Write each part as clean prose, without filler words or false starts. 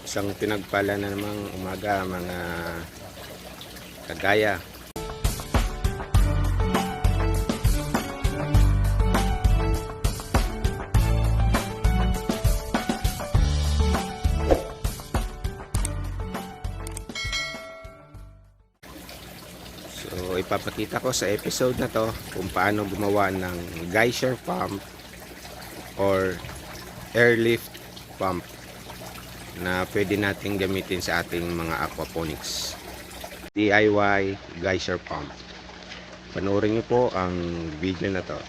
Isang pinagpala na namang umaga mga kagaya. So ipapakita ko sa episode na to kung paano gumawa ng geyser pump or airlift pump na pwede nating gamitin sa ating mga aquaponics. DIY geyser pump. Panoorin niyo po ang video na to.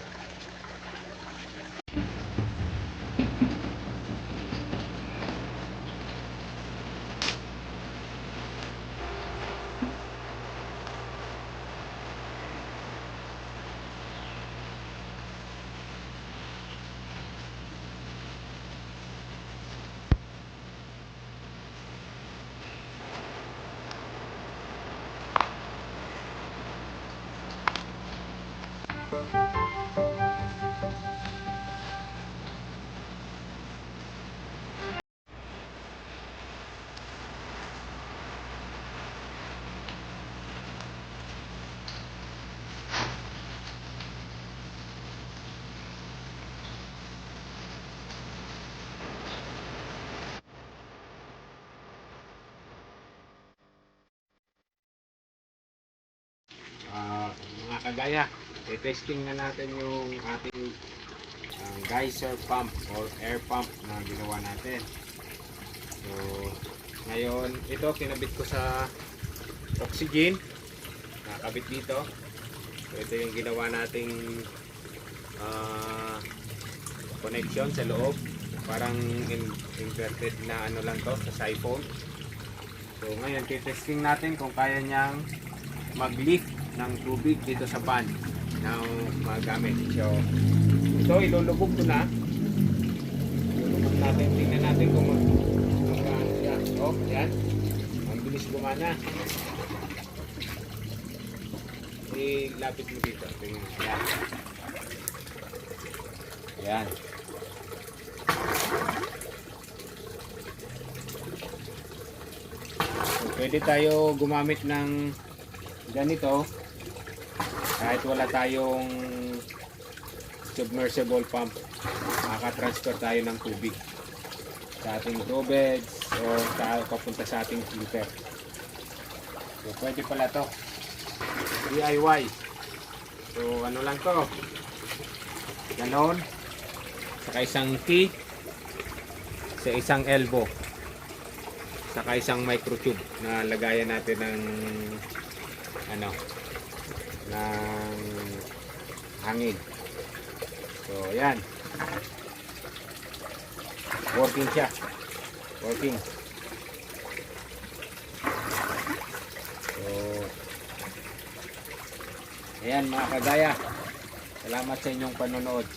Mga kagaya, i-testing na natin yung ating geyser pump or air pump na ginawa natin. So ngayon ito kinabit ko sa oxygen, nakabit dito. So ito yung ginawa nating connection sa loob, parang inverted na ano lang to sa siphon. So ngayon i-testing natin kung kaya niyang mag-lift ng tubig dito sa pan ng magamit. So ito ilulubog ko na. Ilulubog natin, tingnan natin kung magkano siya. Oh, yan. Ang bilis gumana. Ilapit mo dito. Tingnan. Yan. Yan. So, pwede tayo gumamit ng ganito kahit wala tayong submersible pump. Makaka-transfer tayo ng tubig sa ating grow beds o papunta sa ating filter. So pwede pala to DIY. So ano lang to, ganon, saka isang key sa isang elbow, saka isang microtube na lagayan natin ng ng hangin. So yan, working siya, working. So ayan mga kagaya, salamat sa inyong panonood.